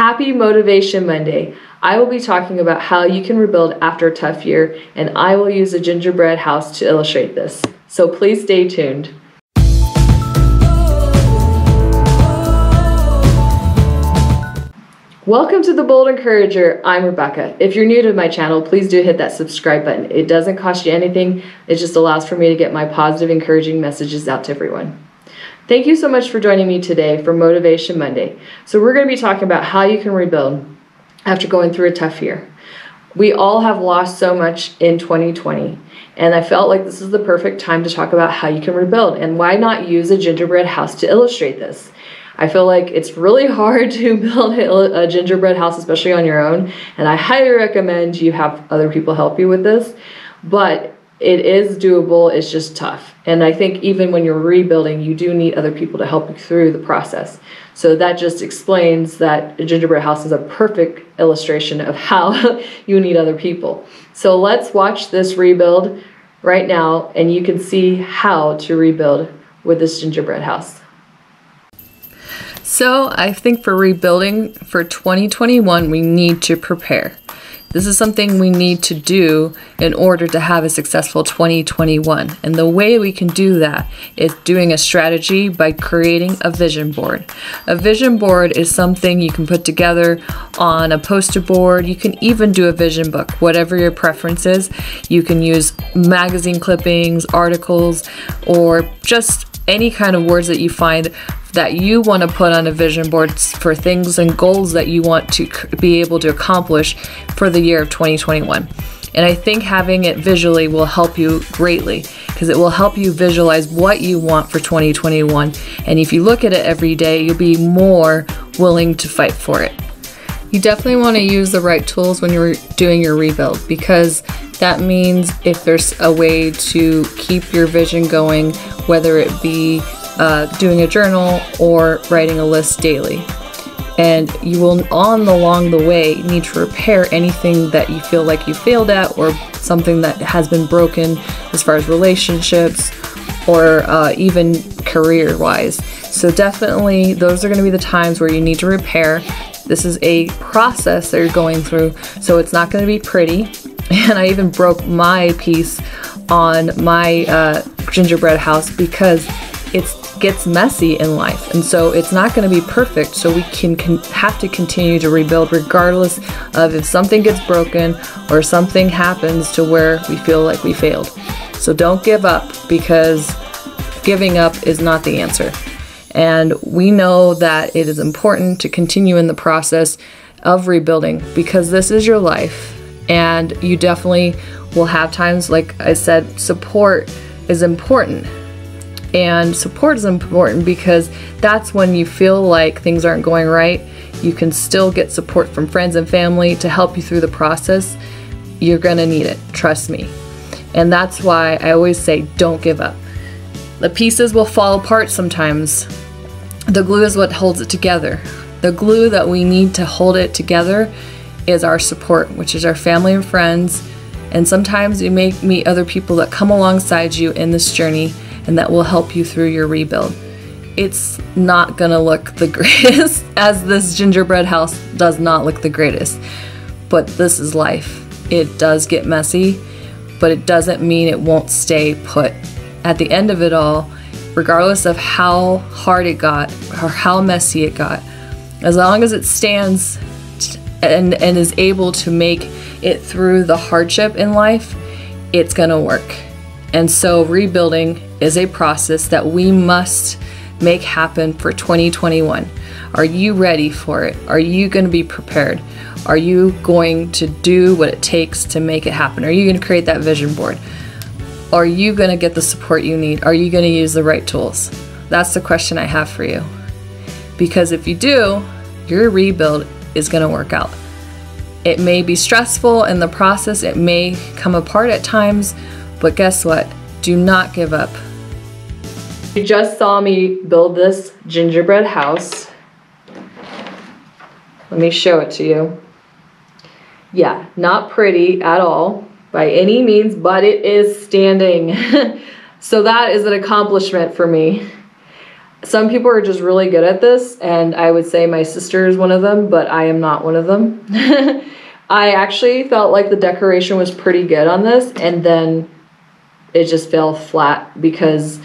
Happy Motivation Monday. I will be talking about how you can rebuild after a tough year, and I will use a gingerbread house to illustrate this. So please stay tuned. Welcome to The Bold Encourager. I'm Rebecca. If you're new to my channel, please do hit that subscribe button. It doesn't cost you anything. It just allows for me to get my positive, encouraging messages out to everyone. Thank you so much for joining me today for Motivation Monday. So we're going to be talking about how you can rebuild after going through a tough year. We all have lost so much in 2020, and I felt like this is the perfect time to talk about how you can rebuild, and why not use a gingerbread house to illustrate this. I feel like it's really hard to build a gingerbread house, especially on your own, and I highly recommend you have other people help you with this, but it is doable. It's just tough. And I think even when you're rebuilding, you do need other people to help you through the process. So that just explains that a gingerbread house is a perfect illustration of how you need other people. So let's watch this rebuild right now, and you can see how to rebuild with this gingerbread house. So I think for rebuilding for 2021, we need to prepare. This is something we need to do in order to have a successful 2021. And the way we can do that is doing a strategy by creating a vision board. A vision board is something you can put together on a poster board. You can even do a vision book, whatever your preference is. You can use magazine clippings, articles, or just any kind of words that you find that you want to put on a vision board for things and goals that you want to be able to accomplish for the year of 2021. And I think having it visually will help you greatly, because it will help you visualize what you want for 2021. And if you look at it every day, you'll be more willing to fight for it. You definitely want to use the right tools when you're doing your rebuild, because that means if there's a way to keep your vision going, whether it be doing a journal or writing a list daily. And you will, along the way, need to repair anything that you feel like you failed at, or something that has been broken as far as relationships or even career-wise. So definitely those are going to be the times where you need to repair. This is a process that you're going through, so it's not going to be pretty. And I even broke my piece on my gingerbread house because it gets messy in life, and so it's not going to be perfect. So we have to continue to rebuild regardless of if something gets broken or something happens to where we feel like we failed. So don't give up, because giving up is not the answer. And we know that it is important to continue in the process of rebuilding, because this is your life, and you definitely will have times, like I said, support is important. And support is important because that's when you feel like things aren't going right. You can still get support from friends and family to help you through the process. You're gonna need it, trust me. And that's why I always say, don't give up. The pieces will fall apart sometimes. The glue is what holds it together. The glue that we need to hold it together is our support, which is our family and friends. And sometimes you may meet other people that come alongside you in this journey, and that will help you through your rebuild. It's not gonna look the greatest, as this gingerbread house does not look the greatest, but this is life. It does get messy, but it doesn't mean it won't stay put. At the end of it all, regardless of how hard it got or how messy it got, as long as it stands and is able to make it through the hardship in life, it's gonna work. And so rebuilding is a process that we must make happen for 2021. Are you ready for it? Are you going to be prepared? Are you going to do what it takes to make it happen? Are you going to create that vision board? Are you going to get the support you need? Are you going to use the right tools? That's the question I have for you. Because if you do, your rebuild is going to work out. It may be stressful in the process. It may come apart at times. But guess what? Do not give up. You just saw me build this gingerbread house. Let me show it to you. Yeah, not pretty at all by any means, but it is standing. So that is an accomplishment for me. Some people are just really good at this, and I would say my sister is one of them, but I am not one of them. I actually felt like the decoration was pretty good on this, and then it just fell flat because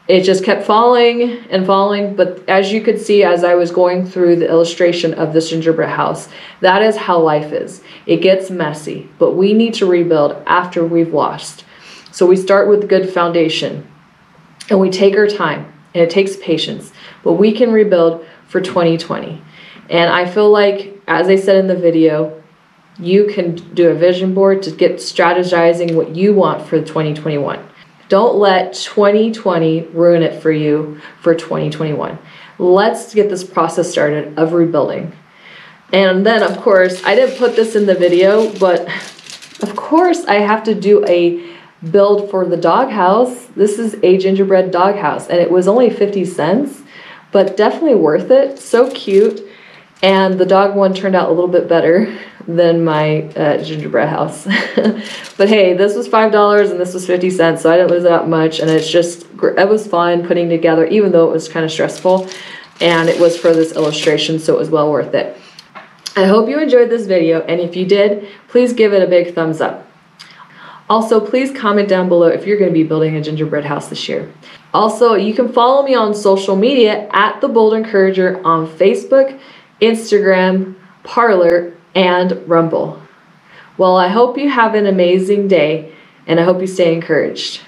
it just kept falling and falling. But as you could see, as I was going through the illustration of this gingerbread house, that is how life is. It gets messy, but we need to rebuild after we've lost. So we start with a good foundation, and we take our time, and it takes patience, but we can rebuild for 2020. And I feel like, as I said in the video, you can do a vision board to get strategizing what you want for 2021. Don't let 2020 ruin it for you for 2021. Let's get this process started of rebuilding. And then, of course, I didn't put this in the video, but of course I have to do a build for the doghouse. This is a gingerbread doghouse, and it was only 50 cents, but definitely worth it. So cute. And the dog one turned out a little bit better than my gingerbread house. But hey, this was $5 and this was 50 cents, so I didn't lose that much. And it's just, it was fun putting together, even though it was kind of stressful. And it was for this illustration, so it was well worth it. I hope you enjoyed this video, and if you did, please give it a big thumbs up. Also, please comment down below if you're going to be building a gingerbread house this year. Also, you can follow me on social media at The Bold Encourager on Facebook, Instagram, Parler, and Rumble. Well, I hope you have an amazing day, and I hope you stay encouraged.